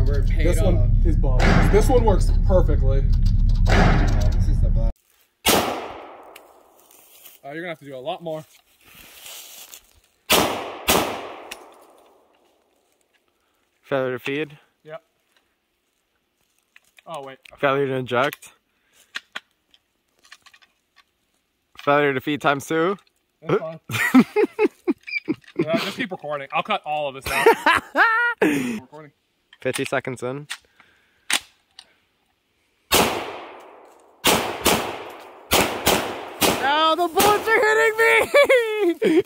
we're paid This off. one is bomb. This one works perfectly. Oh, this is the black. You're gonna have to do a lot more. Failure to feed. Yep. Oh wait. Failure to inject. Failure to feed times 2. That's fine. Just keep recording. I'll cut all of this out. Recording. 50 seconds in. Ow, the bullets are hitting me!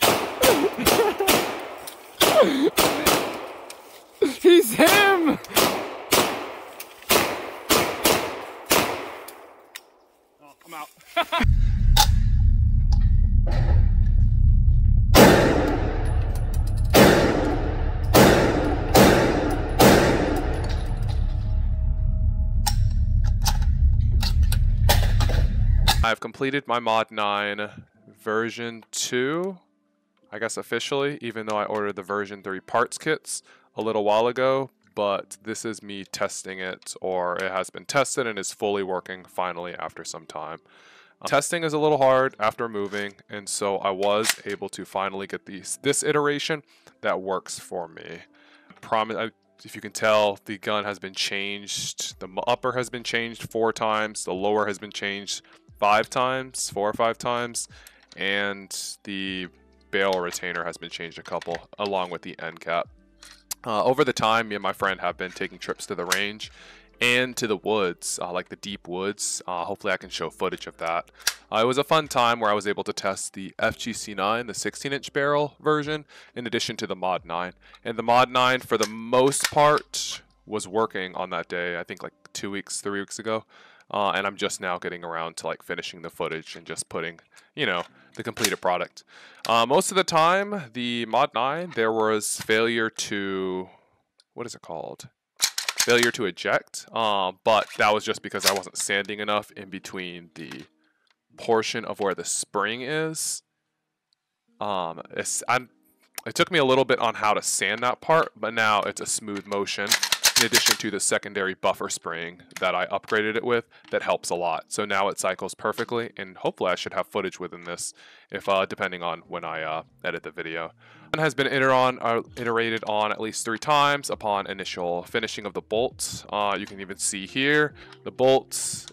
He's him! Oh, I'm out. I've completed my MOD-9 version 2, I guess officially, even though I ordered the version 3 parts kits a little while ago, but this is me testing it, or it has been tested and is fully working finally after some time. Testing is a little hard after moving, and so I was able to finally get this iteration that works for me. If you can tell, the gun has been changed. The upper has been changed 4 times, the lower has been changed 4 or 5 times, and the barrel retainer has been changed a couple, along with the end cap. Over the time, me and my friend have been taking trips to the range and to the woods, like the deep woods. Hopefully I can show footage of that. It was a fun time where I was able to test the FGC9, the 16-inch barrel version, in addition to the MOD-9. And the MOD-9, for the most part, was working on that day, I think like 3 weeks ago. And I'm just now getting around to like finishing the footage and just putting, you know, the completed product. Most of the time, the MOD-9, there was failure to, what is it called? Failure to eject, but that was just because I wasn't sanding enough in between the portion of where the spring is. It took me a little bit on how to sand that part, but now it's a smooth motion, in addition to the secondary buffer spring that I upgraded it with that helps a lot. So now it cycles perfectly, and hopefully I should have footage within this, if depending on when I edit the video. It has been iterated on at least 3 times upon initial finishing of the bolts. You can even see here the bolts,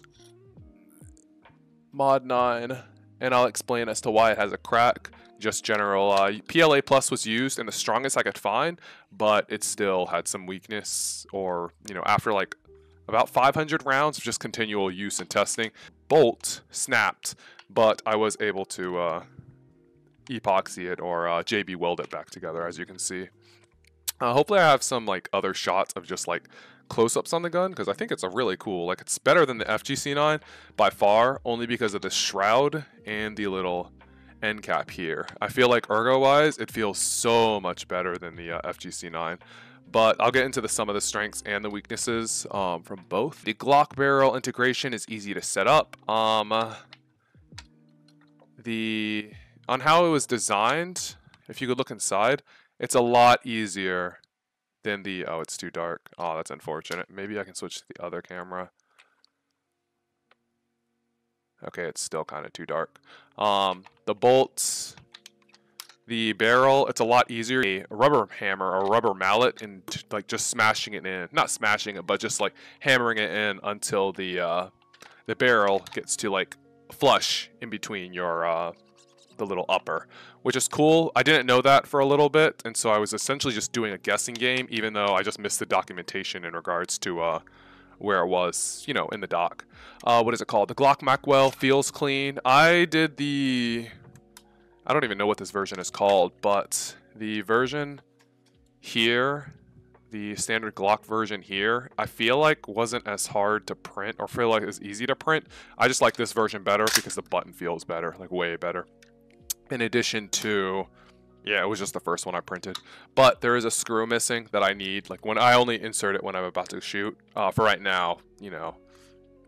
MOD-9, and I'll explain as to why it has a crack. Just general PLA Plus was used and the strongest I could find, but it still had some weakness, or, you know, after like about 500 rounds of just continual use and testing, bolt snapped, but I was able to epoxy it, or JB weld it back together, as you can see. Hopefully I have some like other shots of just like close-ups on the gun, because I think it's a really cool, like it's better than the FGC9 by far, only because of the shroud and the little end cap here. I feel like ergo-wise, it feels so much better than the FGC9. But I'll get into some of the strengths and the weaknesses from both. The Glock barrel integration is easy to set up. On how it was designed, if you could look inside, it's a lot easier than the, oh, it's too dark. Oh, that's unfortunate. Maybe I can switch to the other camera. Okay, it's still kind of too dark. The bolts, the barrel, it's a lot easier. A rubber hammer or rubber mallet, and like just smashing it in. Not smashing it, but just like hammering it in until the barrel gets to like flush in between your the little upper, which is cool. I didn't know that for a little bit, and so I was essentially just doing a guessing game, even though I just missed the documentation in regards to where it was, you know, in the dock. What is it called? The Glock Macwell feels clean. I did I don't even know what this version is called, but the version here, the standard Glock version here, I feel like wasn't as hard to print, or feel like it was easy to print. I just like this version better because the button feels better, like way better. In addition to, yeah, it was just the first one I printed. But there is a screw missing that I need. Like, when I only insert it when I'm about to shoot. For right now, you know,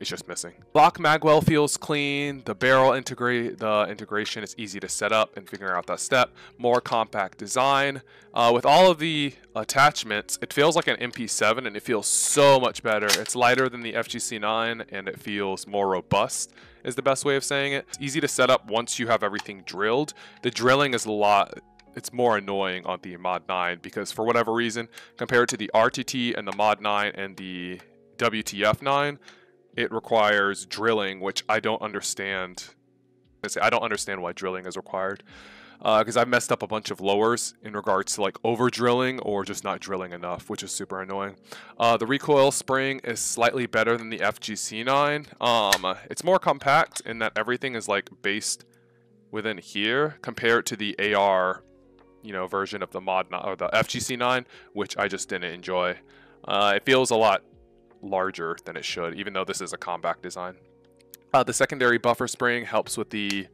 it's just missing. Block magwell feels clean. The barrel integration is easy to set up and figuring out that step. More compact design. With all of the attachments, it feels like an MP7 and it feels so much better. It's lighter than the FGC9 and it feels more robust is the best way of saying it. It's easy to set up once you have everything drilled. The drilling is it's more annoying on the MOD-9 because for whatever reason, compared to the RTT and the MOD-9 and the WTF9, it requires drilling, which I don't understand. I don't understand why drilling is required. Because I've messed up a bunch of lowers in regards to like over drilling or just not drilling enough, which is super annoying. The recoil spring is slightly better than the FGC9. It's more compact in that everything is like based within here compared to the AR, version of the MOD-9 or the FGC9, which I just didn't enjoy. It feels a lot larger than it should, even though this is a compact design. The secondary buffer spring helps with the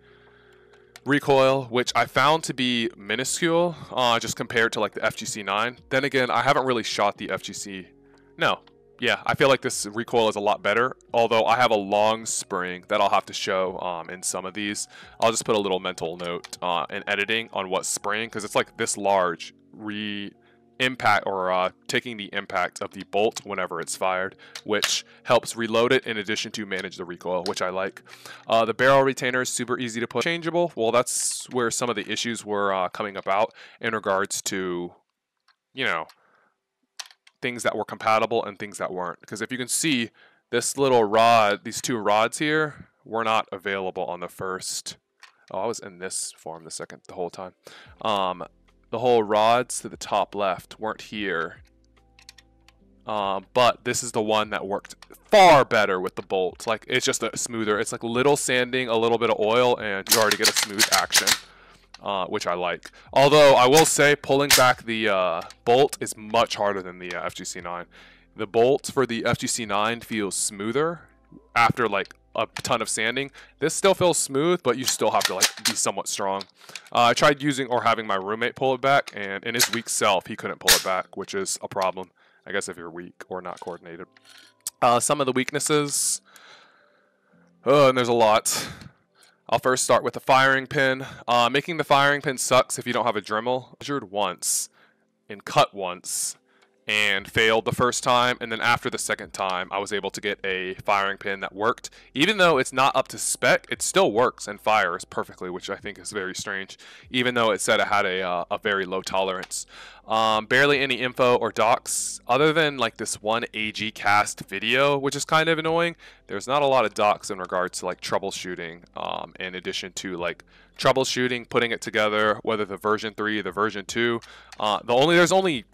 recoil, which I found to be minuscule, just compared to like the FGC9. Then again, I haven't really shot the FGC. No, yeah, I feel like this recoil is a lot better, although I have a long spring that I'll have to show in some of these. I'll just put a little mental note in editing on what spring, because it's like this large impact or taking the impact of the bolt whenever it's fired, which helps reload it in addition to manage the recoil, which I like. The barrel retainer is super easy to put changeable. Well, that's where some of the issues were coming about in regards to, things that were compatible and things that weren't. Because if you can see, this little rod, these two rods here, were not available on the first. Oh, I was in this form the whole time. The whole rods to the top left weren't here. But this is the one that worked far better with the bolt. Like, it's just a smoother. It's like little sanding, a little bit of oil, and you already get a smooth action, which I like. Although, I will say, pulling back the bolt is much harder than the FGC9. The bolt for the FGC9 feels smoother after, like, a ton of sanding. This still feels smooth, but you still have to like be somewhat strong. I tried using or having my roommate pull it back, and in his weak self, he couldn't pull it back, which is a problem, I guess, if you're weak or not coordinated. Some of the weaknesses, and there's a lot. I'll first start with the firing pin. Making the firing pin sucks if you don't have a Dremel. Measured once and cut once and failed the first time, and then after the second time I was able to get a firing pin that worked. Even though it's not up to spec, it still works and fires perfectly, which I think is very strange, even though it said it had a very low tolerance. Barely any info or docs other than like this one AG cast video, which is kind of annoying. There's not a lot of docs in regards to like troubleshooting, in addition to like troubleshooting, putting it together, whether the version 3 or the version 2. There's only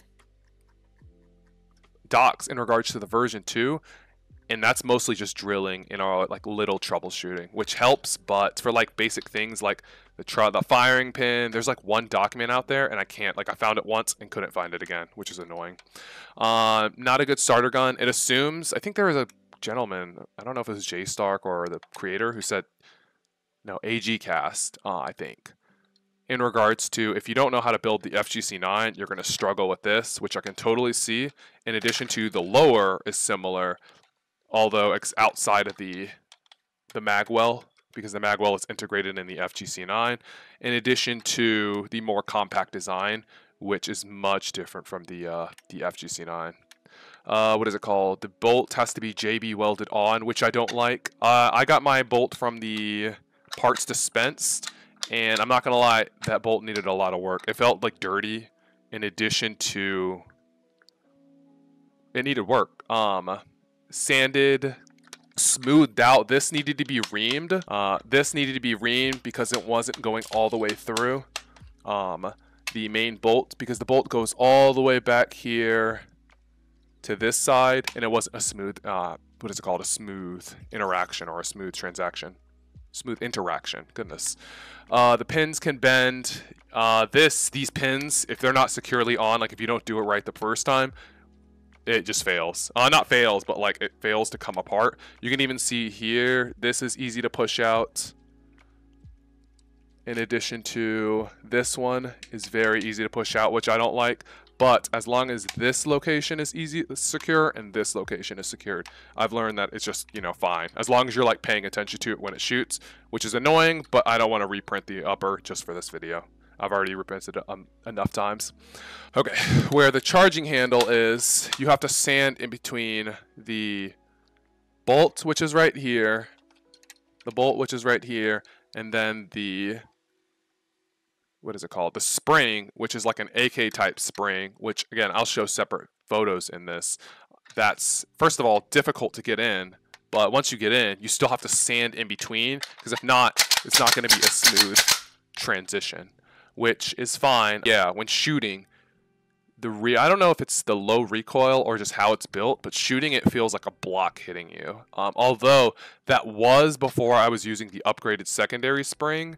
docs in regards to the version 2, and that's mostly just drilling in our like little troubleshooting, which helps, but for like basic things like the firing pin, there's like one document out there and I found it once and couldn't find it again, which is annoying. Not a good starter gun. It assumes, I think there was a gentleman, I don't know if it was J Stark or the creator, who said no, AG cast, I think, in regards to if you don't know how to build the FGC9, you're going to struggle with this, which I can totally see. In addition to the lower is similar, although it's outside of the magwell, because the magwell is integrated in the FGC9, in addition to the more compact design, which is much different from the FGC9. What is it called? The bolt has to be JB welded on, which I don't like. I got my bolt from the parts dispensed, and I'm not going to lie, that bolt needed a lot of work. It felt like dirty, in addition to it needed work. Sanded, smoothed out. This needed to be reamed. This needed to be reamed because it wasn't going all the way through the main bolt, because the bolt goes all the way back here to this side, and it wasn't a smooth, what is it called? A smooth interaction or a smooth transaction. Smooth interaction, goodness. The pins can bend. These pins, if they're not securely on, like if you don't do it right the first time, it just fails. Not fails, but like it fails to come apart. You can even see here, this is easy to push out. In addition to this one is very easy to push out, which I don't like. But as long as this location is secure and this location is secured, I've learned that it's just, you know, fine. As long as you're like paying attention to it when it shoots, which is annoying, but I don't want to reprint the upper just for this video. I've already reprinted it enough times. Okay, where the charging handle is, you have to sand in between the bolt, which is right here, the bolt, which is right here, and then the, what is it called? The spring, which is like an AK type spring, which again, I'll show separate photos in this. That's, first of all, difficult to get in, but once you get in, you still have to sand in between, because if not, it's not going to be a smooth transition, which is fine. Yeah, when shooting, I don't know if it's the low recoil or just how it's built, but shooting it feels like a block hitting you. Although that was before I was using the upgraded secondary spring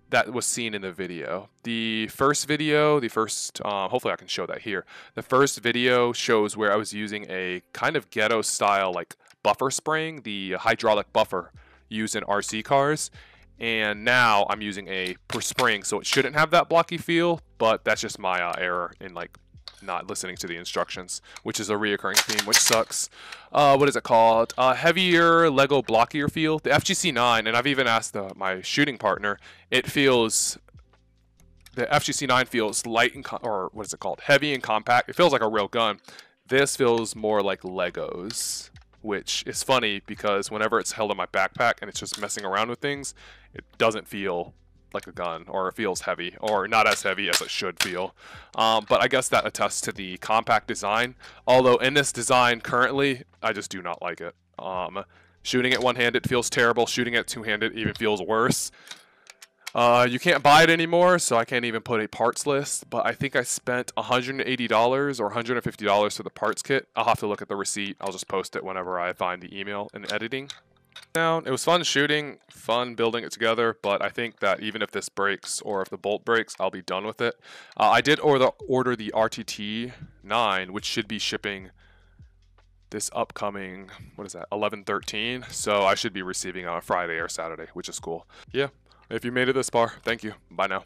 that was seen in the video. The first video, hopefully I can show that here. The first video shows where I was using a kind of ghetto style like buffer spring, the hydraulic buffer used in RC cars. And now I'm using a per spring, so it shouldn't have that blocky feel, but that's just my error in like not listening to the instructions, which is a reoccurring theme, which sucks. What is it called? Heavier Lego blockier feel. The FGC9, and I've even asked my shooting partner, the FGC9 feels light and what is it called? Heavy and compact. It feels like a real gun. This feels more like Legos, which is funny because whenever it's held in my backpack and it's just messing around with things, it doesn't feel like a gun, or it feels heavy, or not as heavy as it should feel. But I guess that attests to the compact design. Although in this design currently, I just do not like it. Shooting it one-handed feels terrible. Shooting it two-handed even feels worse. You can't buy it anymore, so I can't even put a parts list, but I think I spent $180 or $150 for the parts kit. I'll have to look at the receipt. I'll just post it whenever I find the email and editing. It was fun shooting, fun building it together, but I think that even if this breaks or if the bolt breaks, I'll be done with it. I did order the RTT-9, which should be shipping this upcoming, what is that, 11/13, so I should be receiving on a Friday or Saturday, which is cool. Yeah. If you made it this far, thank you. Bye now.